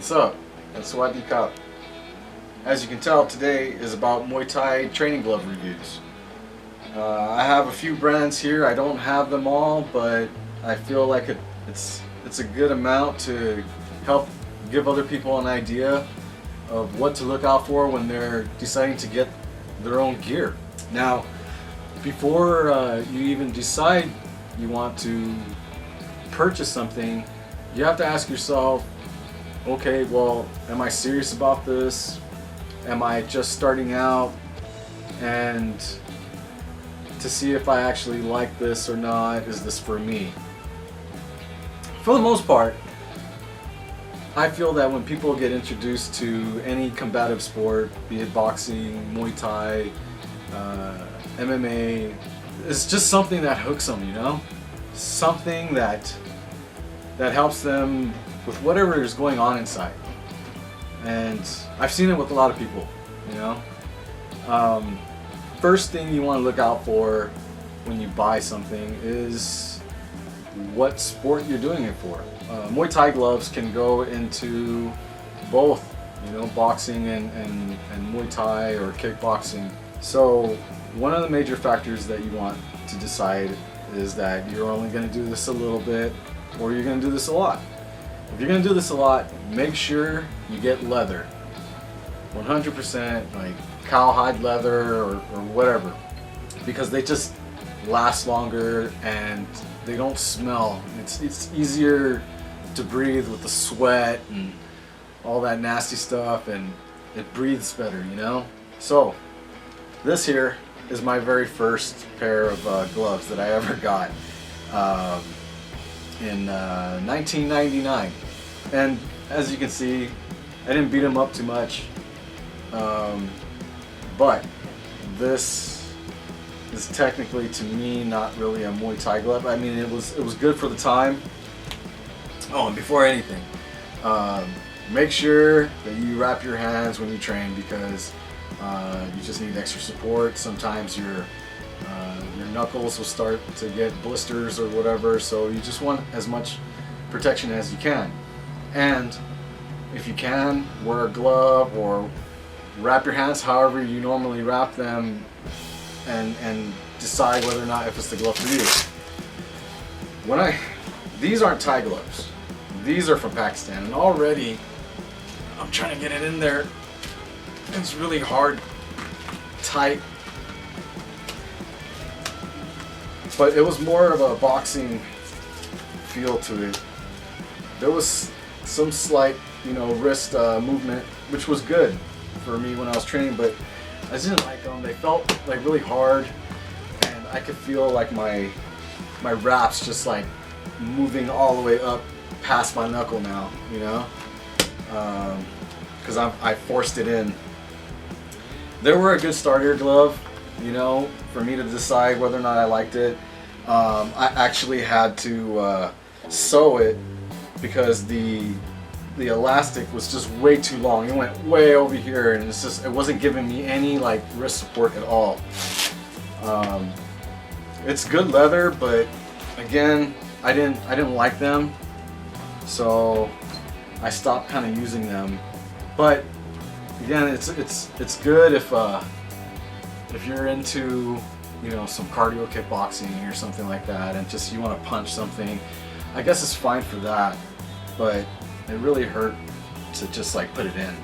What's up? That's Sawasdee Kap. As you can tell, today is about Muay Thai training glove reviews. I have a few brands here. I don't have them all, but I feel like it's a good amount to help give other people an idea of what to look out for when they're deciding to get their own gear. Now, before you even decide you want to purchase something, you have to ask yourself, okay, well, am I serious about this? Am I just starting out? And to see if I actually like this or not, is this for me? For the most part, I feel that when people get introduced to any combative sport, be it boxing, Muay Thai, MMA, it's just something that hooks them, you know? Something that helps them with whatever is going on inside. And I've seen it with a lot of people, you know? First thing you want to look out for when you buy something is what sport you're doing it for. Muay Thai gloves can go into both, you know, boxing and Muay Thai or kickboxing. So one of the major factors that you want to decide is that you're only going to do this a little bit or you're going to do this a lot. If you're going to do this a lot, make sure you get leather. 100% like cowhide leather or whatever, because they just last longer and they don't smell. It's easier to breathe with the sweat and all that nasty stuff, and it breathes better, you know? So this here is my very first pair of gloves that I ever got in 1999, and as you can see, I didn't beat them up too much, but this is technically, to me, not really a Muay Thai glove. I mean, it was good for the time. Oh, and before anything, make sure that you wrap your hands when you train, because you just need extra support. Sometimes your knuckles will start to get blisters or whatever, so you just want as much protection as you can. And if you can, wear a glove or wrap your hands however you normally wrap them, and decide whether or not if it's the glove for you. These aren't Thai gloves. These are from Pakistan, and already I'm trying to get it in there. It's really hard, tight. But it was more of a boxing feel to it. There was some slight, you know, wrist movement, which was good for me when I was training, but I just didn't like them. They felt like really hard, and I could feel like my wraps just like moving all the way up past my knuckle now, you know, because I forced it in. They were a good starter glove, you know, for me to decide whether or not I liked it. I actually had to sew it because the elastic was just way too long. It went way over here, and it wasn't giving me any like wrist support at all. It's good leather, but again, I didn't like them, so I stopped kind of using them. But again, it's good if you're into, you know, some cardio kickboxing or something like that, and just you want to punch something. I guess it's fine for that, but it really hurt to just like put it in,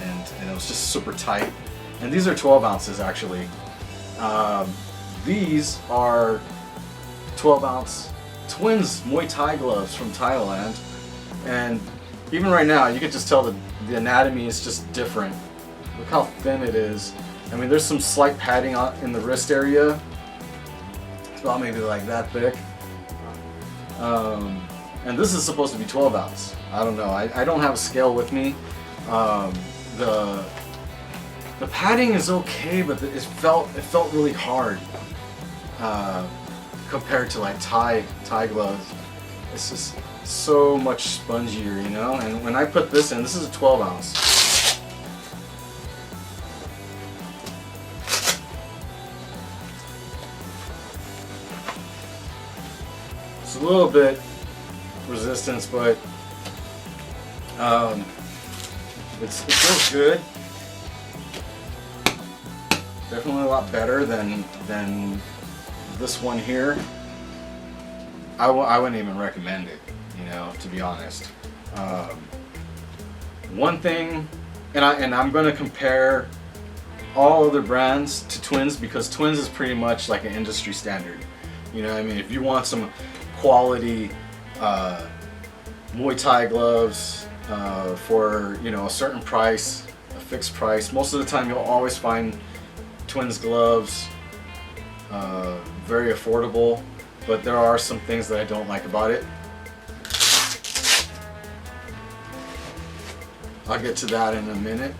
and it was just super tight. And these are 12 ounces actually. These are 12 ounce twins Muay Thai gloves from Thailand, and even right now you can just tell the anatomy is just different. Look how thin it is. I mean, there's some slight padding in the wrist area. It's about maybe like that thick. And this is supposed to be 12 ounce. I don't know. I don't have a scale with me. The padding is okay, but it felt really hard compared to like Thai gloves. It's just so much spongier, you know. And when I put this in, this is a 12 ounce. It's a little bit resistance, but It feels good. Definitely a lot better than this one here. I wouldn't even recommend it, you know, to be honest. One thing, and I'm going to compare all other brands to Twins, because Twins is pretty much like an industry standard. You know what I mean? If you want some quality Muay Thai gloves for, you know, a certain price, a fixed price, most of the time you'll always find Twins gloves very affordable, but there are some things that I don't like about it. I'll get to that in a minute.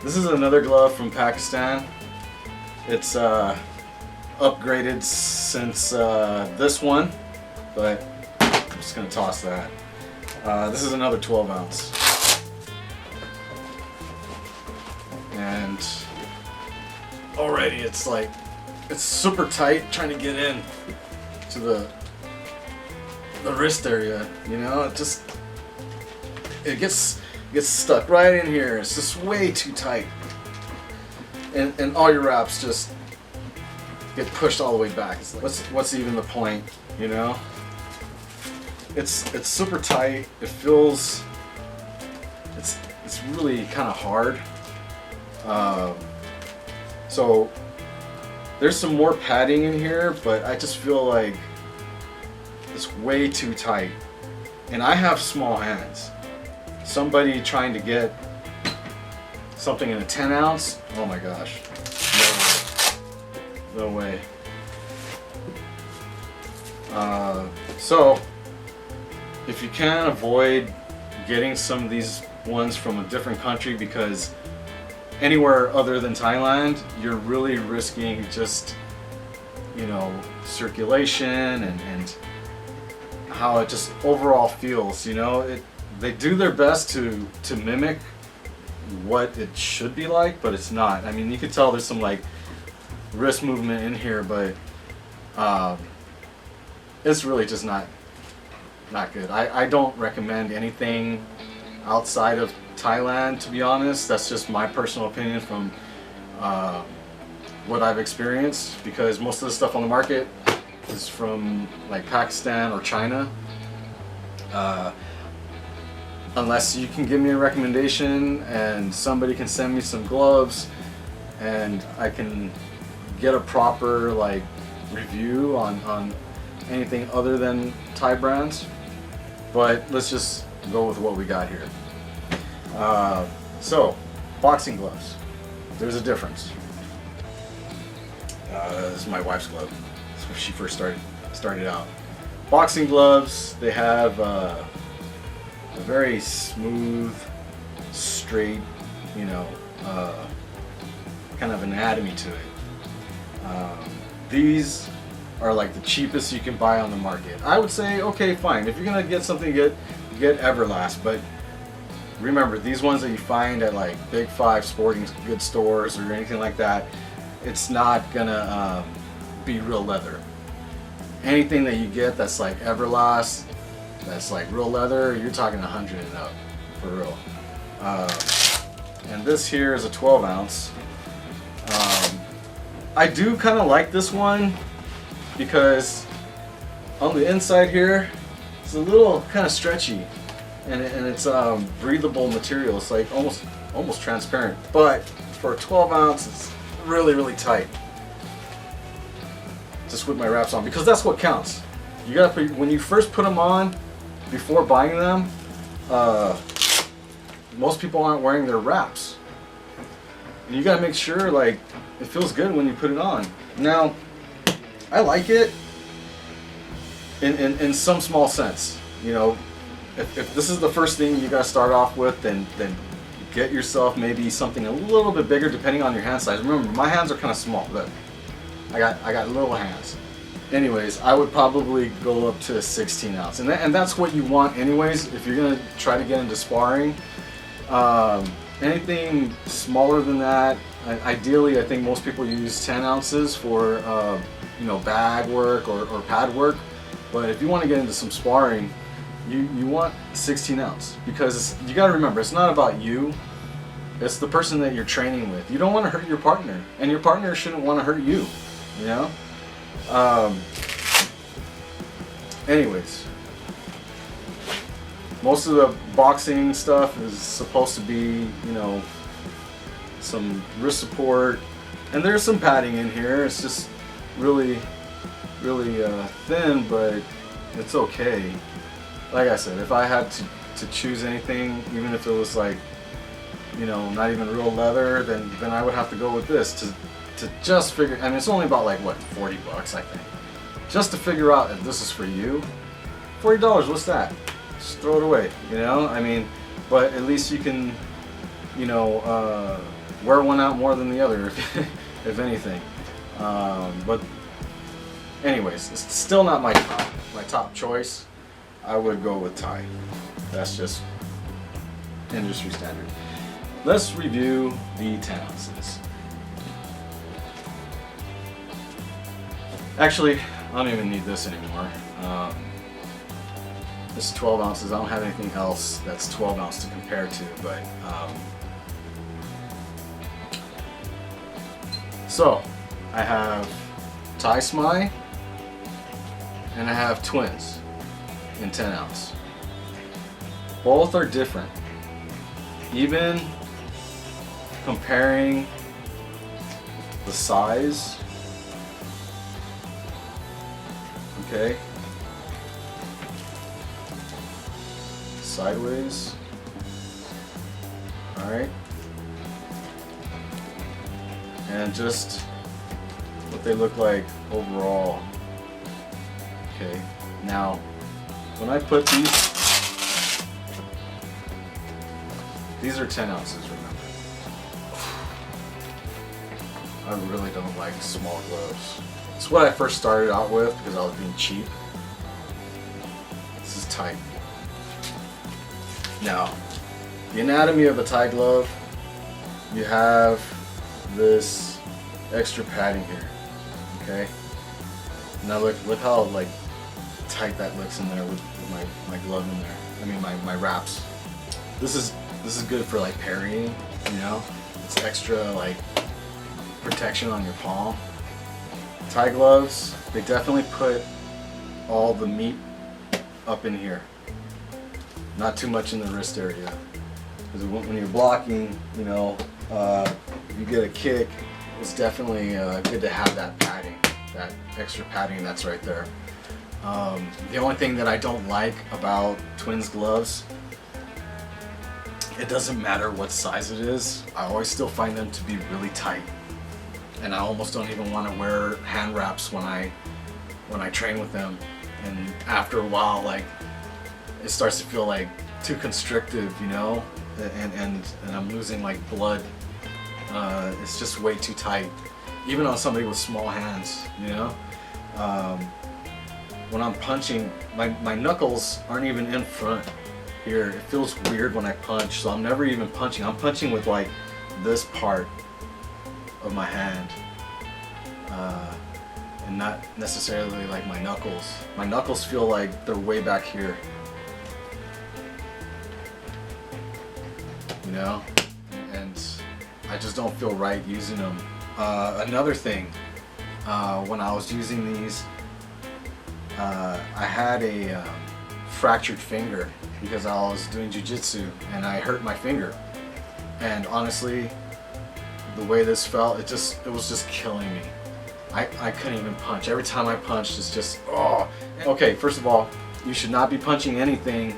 This is another glove from Pakistan. It's upgraded since this one, but I'm just gonna toss that. This is another 12 ounce. And already it's like, it's super tight trying to get in to the wrist area, you know. It gets stuck right in here. It's just way too tight, and all your wraps just get pushed all the way back. It's like, what's even the point, you know? It's super tight. It feels, it's really kind of hard. So there's some more padding in here, but I just feel like it's way too tight. And I have small hands. Somebody trying to get something in a 10 ounce, oh my gosh, no way. So if you can avoid getting some of these ones from a different country, because anywhere other than Thailand, you're really risking just, you know, circulation and how it just overall feels, you know. They do their best to mimic what it should be like, but it's not. I mean, you can tell there's some like wrist movement in here, but it's really just not good. I don't recommend anything outside of Thailand, to be honest. That's just my personal opinion from what I've experienced, because most of the stuff on the market is from like Pakistan or China. Unless you can give me a recommendation and somebody can send me some gloves and I can get a proper like review on anything other than Thai brands. But let's just go with what we got here. So, boxing gloves. There's a difference. This is my wife's glove. That's when she first started out. Boxing gloves, they have a very smooth, straight, you know, kind of anatomy to it. These are like the cheapest you can buy on the market. I would say, okay, fine. If you're gonna get something good, get Everlast. But remember, these ones that you find at like Big Five sporting goods stores or anything like that, it's not gonna be real leather. Anything that you get that's like Everlast, that's like real leather, you're talking 100 and up, for real. And this here is a 12 ounce. I do kind of like this one because on the inside here, it's a little kind of stretchy, and it's breathable material. It's like almost transparent, but for a 12 ounce, it's really tight. Just with my wraps on, because that's what counts. You gotta put, when you first put them on, before buying them, most people aren't wearing their wraps. And you gotta make sure like it feels good when you put it on. Now, I like it in some small sense. You know, if this is the first thing you gotta start off with, then get yourself maybe something a little bit bigger depending on your hand size. Remember, my hands are kind of small. Look, I got little hands. Anyways, I would probably go up to a 16 ounce, and that's what you want anyways if you're gonna try to get into sparring. Anything smaller than that, ideally, I think most people use 10 ounces for you know, bag work or pad work. But if you want to get into some sparring, you want 16 ounce, because you got to remember, it's not about you. It's the person that you're training with. You don't want to hurt your partner, and your partner shouldn't want to hurt you. You know. Anyways, most of the boxing stuff is supposed to be, you know, some wrist support, and there's some padding in here. It's just really thin, but it's okay. Like I said, if I had to choose anything, even if it was like, you know, not even real leather, then I would have to go with this to just figure. I mean, it's only about like what, $40, I think, just to figure out if this is for you. $40, what's that? Just throw it away, you know. I mean, but at least you can, you know, wear one out more than the other, if anything. But anyways, it's still not my top choice. I would go with Thai. That's just industry standard. Let's review the 10 ounces. Actually, I don't even need this anymore. This is 12 ounces. I don't have anything else that's 12 ounce to compare to, but so I have Thai Smai and I have Twins in 10 ounce. Both are different. Even comparing the size, okay, sideways, all right, and just what they look like overall. Okay, now when I put these are 10 ounces, remember. I really don't like small gloves. It's what I first started out with because I was being cheap. This is tight. Now, the anatomy of a Thai glove, you have this extra padding here, okay? Now look how like tight that looks in there with my glove in there. I mean my wraps. This is good for like parrying, you know? It's extra like protection on your palm. Thai gloves, they definitely put all the meat up in here. Not too much in the wrist area. Because when you're blocking, you know, if you get a kick, it's definitely good to have that padding, that extra padding that's right there. The only thing that I don't like about Twins gloves, it doesn't matter what size it is, I always still find them to be really tight. And I almost don't even want to wear hand wraps when I train with them. And after a while, like, it starts to feel like too constrictive, you know, and I'm losing like blood. It's just way too tight, even on somebody with small hands, you know. When I'm punching, my knuckles aren't even in front here. It feels weird when I punch, so I'm never even punching. I'm punching with like this part of my hand, and not necessarily like my knuckles. My knuckles feel like they're way back here, you know, and I just don't feel right using them. Another thing, when I was using these, I had a fractured finger because I was doing jiu-jitsu and I hurt my finger, and honestly, the way this felt, it was just killing me. I couldn't even punch. Every time I punched, it's just, oh. Okay, first of all, you should not be punching anything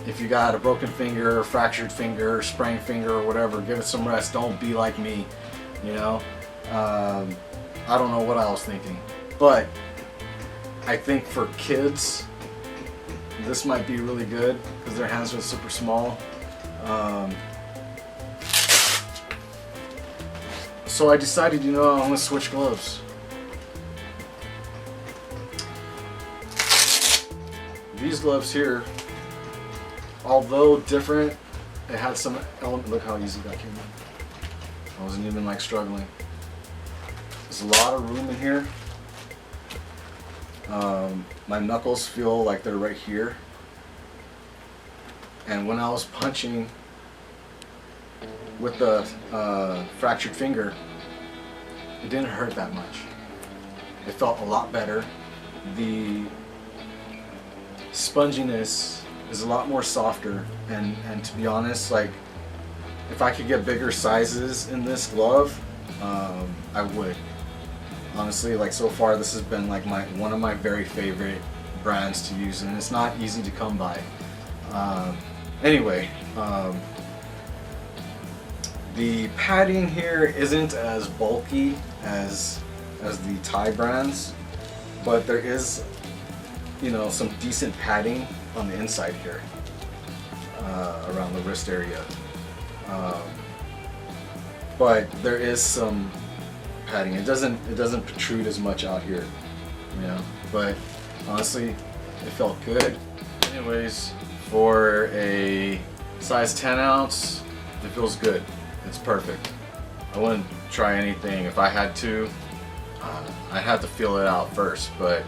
if you got a broken finger, fractured finger, sprained finger, or whatever. Give it some rest. Don't be like me, you know. I don't know what I was thinking, but I think for kids, this might be really good because their hands are super small. So I decided, you know, I'm gonna switch gloves. These gloves here, although different, it had some element. Look how easy that came out. I wasn't even like struggling. There's a lot of room in here. My knuckles feel like they're right here. And when I was punching with the fractured finger, it didn't hurt that much. It felt a lot better. The sponginess is a lot more softer, and to be honest, like, if I could get bigger sizes in this glove, I would. Honestly, like, so far this has been like one of my very favorite brands to use, and it's not easy to come by. Anyway, the padding here isn't as bulky as the Thai brands, but there is, you know, some decent padding on the inside here, around the wrist area. But there is some padding. It doesn't protrude as much out here, you know. But honestly, it felt good. Anyways, for a size 10 ounce, it feels good. It's perfect. I wouldn't try anything. If I had to, I'd have to feel it out first. But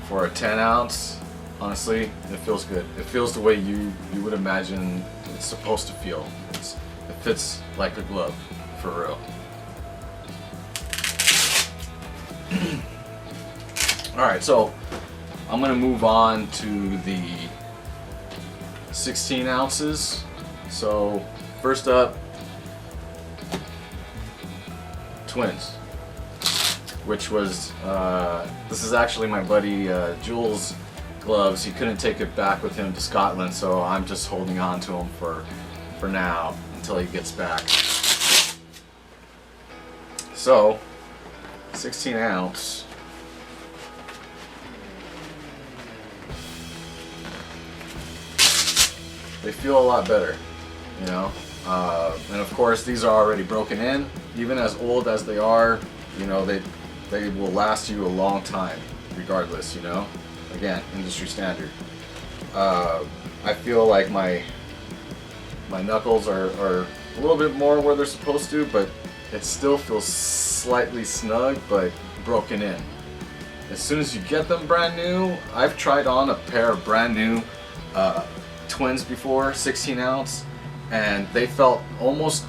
for a 10 ounce, honestly, it feels good. It feels the way you would imagine it's supposed to feel. It fits like a glove, for real. Alright, so I'm going to move on to the 16 ounces. So first up, Twins, which was, this is actually my buddy Jules' gloves. He couldn't take it back with him to Scotland, so I'm just holding on to them for now until he gets back. So 16 ounce. They feel a lot better, you know. And of course, these are already broken in. Even as old as they are, you know, they will last you a long time, regardless, you know. Again, industry standard. I feel like my knuckles are a little bit more where they're supposed to, but it still feels slightly snug, but broken in. As soon as you get them brand new, I've tried on a pair of brand new Twins before, 16 ounce, and they felt almost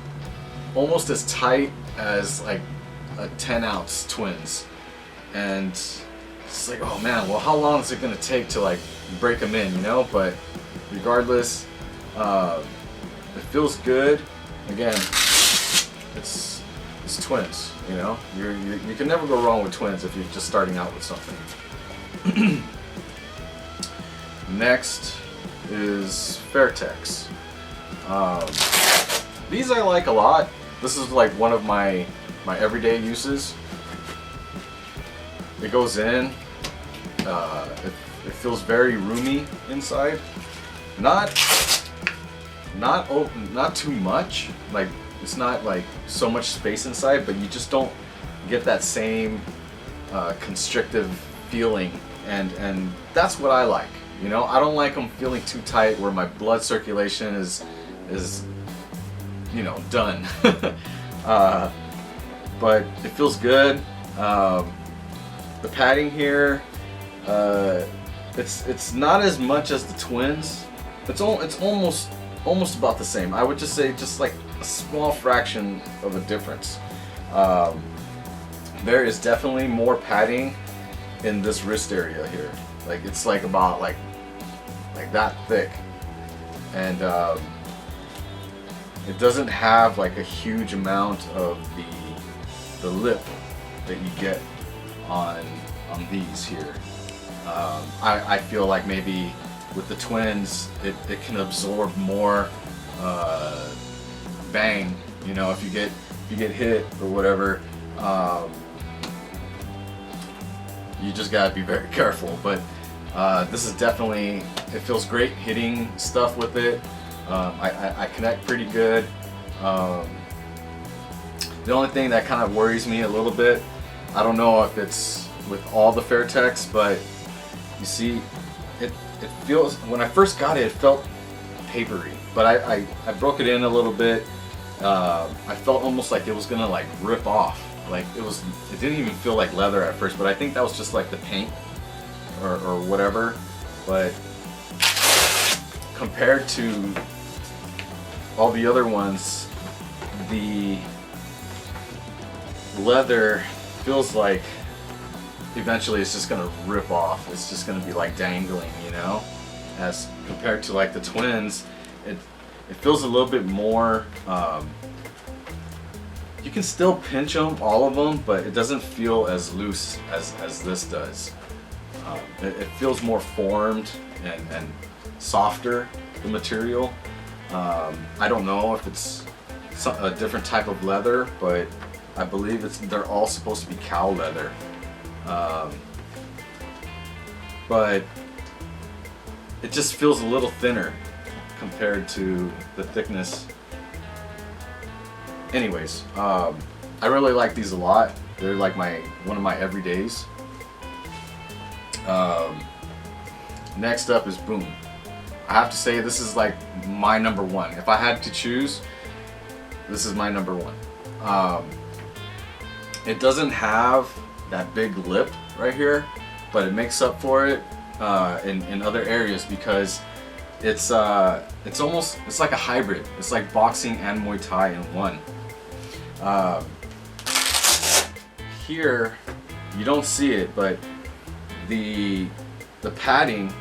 as tight as like a 10 ounce Twins. And it's like, oh man, well, how long is it gonna take to like break them in, you know? But regardless, it feels good. Again, it's Twins, you know. You can never go wrong with Twins if you're just starting out with something. Next is Fairtex. These I like a lot. This is like one of my everyday uses. It goes in. It feels very roomy inside. Not too much. Like, it's not like so much space inside, but you just don't get that same constrictive feeling, and that's what I like. You know, I don't like them feeling too tight where my blood circulation is you know, done. But it feels good. The padding here, it's not as much as the Twins. It's almost about the same. I would just say just like a small fraction of a difference. There is definitely more padding in this wrist area here. Like, it's like about like that thick, and it doesn't have like a huge amount of the lip that you get on these here. I feel like maybe with the Twins, it can absorb more bang. You know, if you get hit or whatever, you just gotta be very careful. But this is definitely, it feels great hitting stuff with it. I connect pretty good. The only thing that kind of worries me a little bit, I don't know if it's with all the Fairtex, but you see, it feels, when I first got it, it felt papery, but I broke it in a little bit. I felt almost like it was gonna like rip off. Like, it didn't even feel like leather at first, but I think that was just like the paint or whatever. But compared to all the other ones, the leather feels like eventually it's just gonna rip off. It's just gonna be like dangling, you know? As compared to like the twins, it feels a little bit more, you can still pinch them, all of them, but it doesn't feel as loose as this does. It feels more formed and softer, the material. I don't know if it's a different type of leather, but I believe they're all supposed to be cow leather. But it just feels a little thinner compared to the thickness. Anyways, I really like these a lot. They're like one of my everydays. Next up is Boom. I have to say this is like my number one. If I had to choose, this is my number one. It doesn't have that big lip right here, but it makes up for it in other areas because it's like a hybrid. It's like boxing and Muay Thai in one. Here you don't see it, but the padding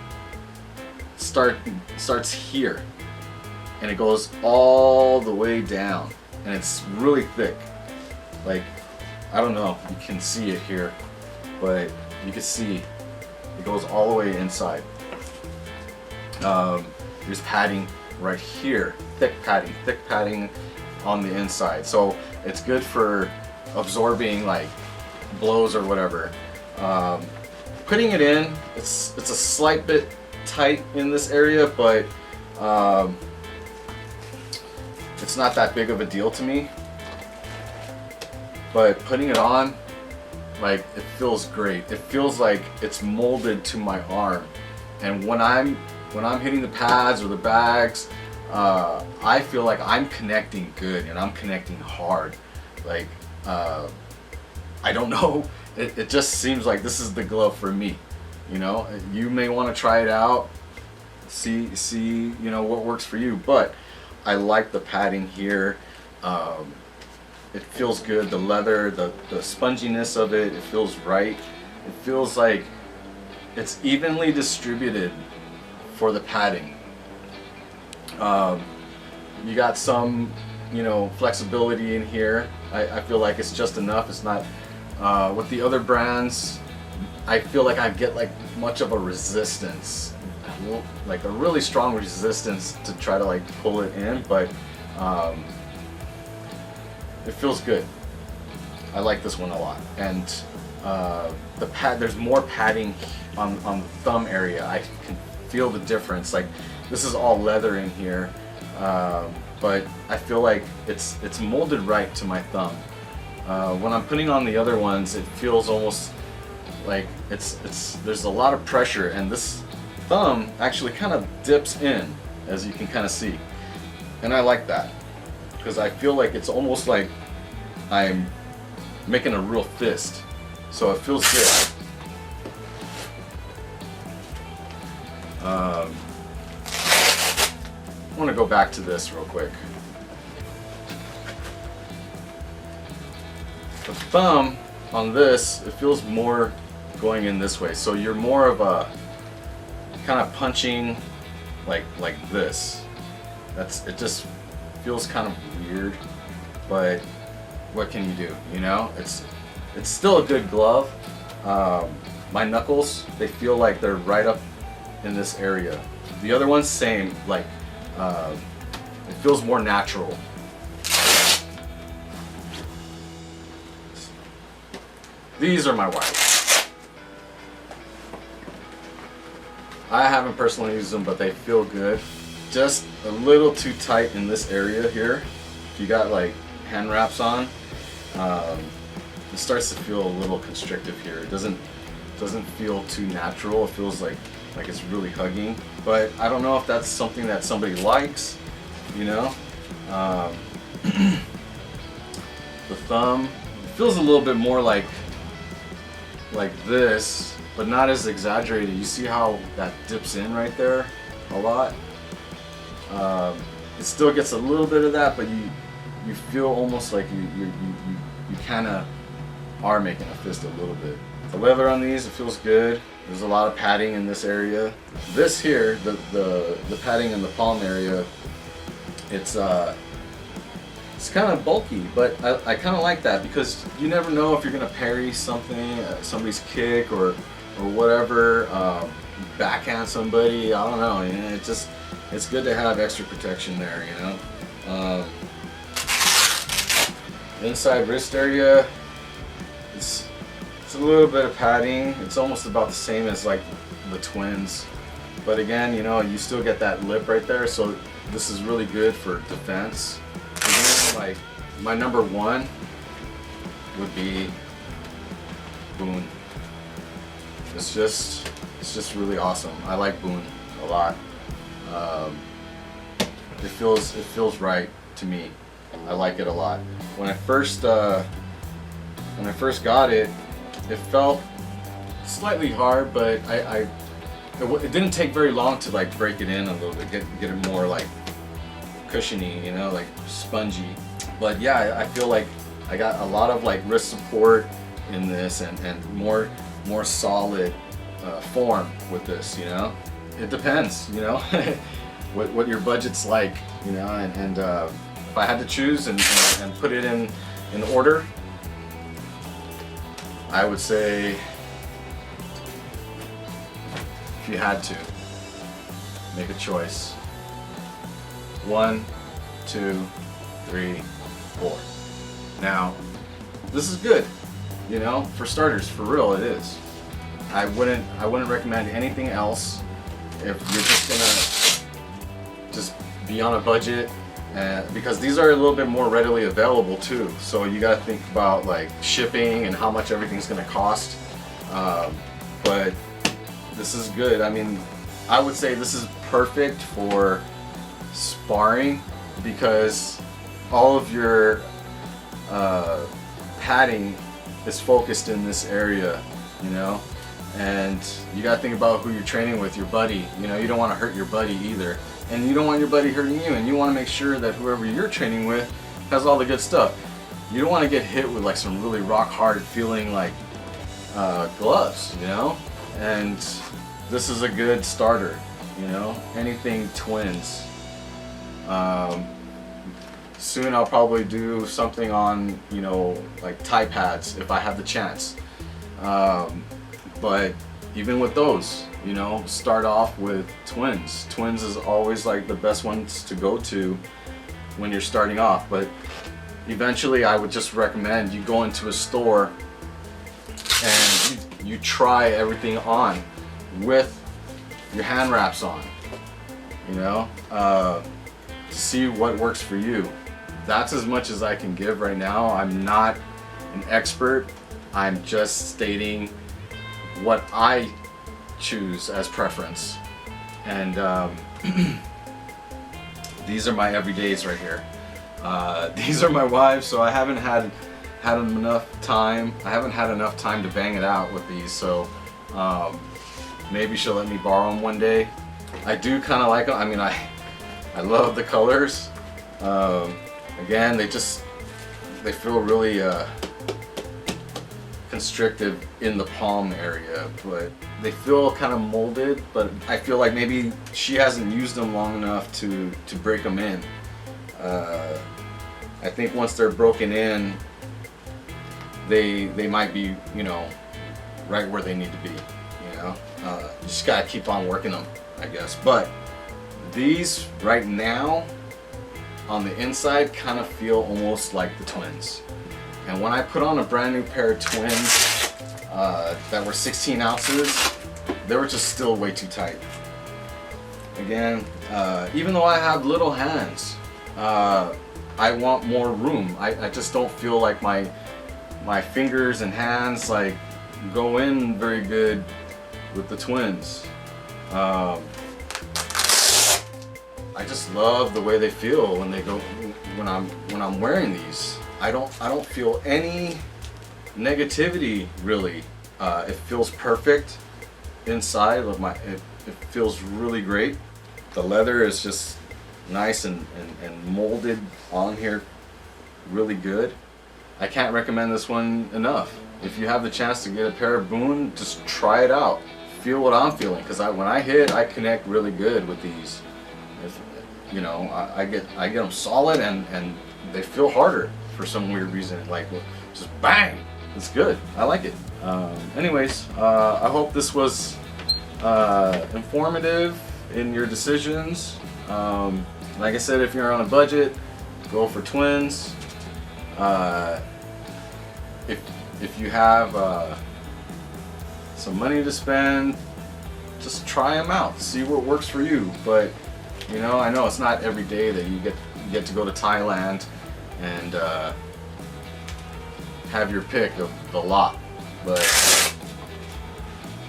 starts here and it goes all the way down, and it's really thick. Like, I don't know if you can see it here, but you can see it goes all the way inside. There's padding right here, thick padding on the inside, so it's good for absorbing like blows or whatever. Putting it in, it's a slight bit tight in this area, but it's not that big of a deal to me. But putting it on, like, it feels great. It feels like it's molded to my arm, and when I'm hitting the pads or the bags, I feel like I'm connecting good and I'm connecting hard. Like, I don't know, it just seems like this is the glove for me. You know, you may want to try it out, see you know what works for you, but I like the padding here. It feels good, the leather, the sponginess of it feels right. It feels like it's evenly distributed for the padding. You got some, you know, flexibility in here. I feel like it's just enough. It's not, with the other brands, I feel like I get like much of a resistance, like a really strong resistance to try to like pull it in, but it feels good. I like this one a lot, and there's more padding on the thumb area. I can feel the difference. Like, this is all leather in here, but I feel like it's molded right to my thumb. When I'm putting on the other ones, it feels almost like there's a lot of pressure, and this thumb actually kind of dips in, as you can kind of see, and I like that because I feel like it's almost like I'm making a real fist, so it feels good. I want to go back to this real quick. The thumb on this, it feels more going in this way, so you're more of a kind of punching like this. It just feels kind of weird, but what can you do, you know? It's still a good glove. My knuckles, they feel like they're right up in this area. The other one's same, like it feels more natural. These are my wires. I haven't personally used them, but they feel good. Just a little too tight in this area here. If you got like hand wraps on, it starts to feel a little constrictive here. It doesn't feel too natural. It feels like it's really hugging. But I don't know if that's something that somebody likes, you know. The thumb feels a little bit more like this, but not as exaggerated. You see how that dips in right there a lot? It still gets a little bit of that, but you feel almost like you kind of are making a fist a little bit. The leather on these, it feels good. There's a lot of padding in this area. This here, the padding in the palm area, it's kind of bulky, but I kind of like that because you never know if you're gonna parry something, somebody's kick or whatever, backhand somebody. I don't know. You know, it's good to have extra protection there. You know, inside wrist area, it's a little bit of padding. It's almost about the same as like the twins, but again, you know, you still get that lip right there. So this is really good for defense. Like my number one would be Boone. It's just really awesome. I like Boone a lot. It feels right to me. I like it a lot. When I first got it, it felt slightly hard, but it didn't take very long to like break it in a little bit, get it more like cushiony, you know, like spongy. But yeah, I feel like I got a lot of like wrist support in this and more solid form with this, you know. It depends, you know, what your budget's like, you know, and if I had to choose and put it in order, I would say, if you had to make a choice, 1, 2, 3, 4. Now, this is good, you know, for starters, for real, it is. I wouldn't recommend anything else if you're just gonna be on a budget, because these are a little bit more readily available too. So you got to think about like shipping and how much everything's gonna cost. But this is good. I mean, I would say this is perfect for sparring because all of your padding is focused in this area, you know, and you got to think about who you're training with, your buddy. You know, you don't want to hurt your buddy either, and you don't want your buddy hurting you, and you want to make sure that whoever you're training with has all the good stuff. You don't want to get hit with like some really rock hard feeling like gloves, you know, and this is a good starter, you know, anything twins. Soon I'll probably do something on, you know, like Thai pads if I have the chance. But even with those, you know, start off with twins. Twins is always like the best ones to go to when you're starting off. But eventually I would just recommend you go into a store and you try everything on with your hand wraps on, you know, to see what works for you. That's as much as I can give right now. I'm not an expert. I'm just stating what I choose as preference. And these are my everydays right here. These are my wives, so I haven't had enough time. I haven't had enough time to bang it out with these, so maybe she'll let me borrow them one day. I do kind of like them. I mean, I love the colors. Again, they feel really constrictive in the palm area, but they feel kind of molded, but I feel like maybe she hasn't used them long enough to break them in. I think once they're broken in, they might be, you know, right where they need to be, you know. You just gotta keep on working them, I guess. But these right now on the inside kind of feel almost like the twins. And when I put on a brand new pair of twins that were 16 ounces, they were just still way too tight. Again, even though I have little hands, I want more room. I just don't feel like my fingers and hands like go in very good with the twins. I just love the way they feel when they go when I'm wearing these. I don't feel any negativity really. It feels perfect inside of it feels really great. The leather is just nice and molded on here really good. I can't recommend this one enough. If you have the chance to get a pair of Boon, just try it out. Feel what I'm feeling, because when I hit, I connect really good with these. If, you know, I get them solid, and they feel harder for some weird reason. Like, just bang! It's good. I like it. Anyways, I hope this was informative in your decisions. Like I said, if you're on a budget, go for twins. If you have some money to spend, just try them out. See what works for you. But you know, I know it's not every day that you get to go to Thailand and have your pick of the lot. But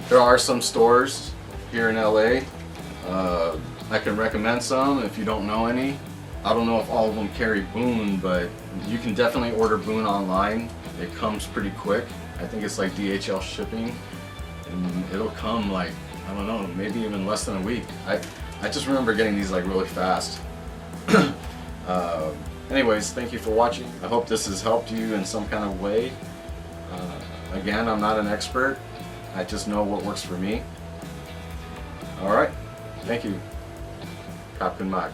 there are some stores here in LA. I can recommend some if you don't know any. I don't know if all of them carry Boon, but you can definitely order Boon online. It comes pretty quick. I think it's like DHL shipping, and it'll come like, I don't know, maybe even less than a week. I just remember getting these like really fast. Anyways, thank you for watching. I hope this has helped you in some kind of way. Again, I'm not an expert. I just know what works for me. Alright, thank you. Kapkan Mag.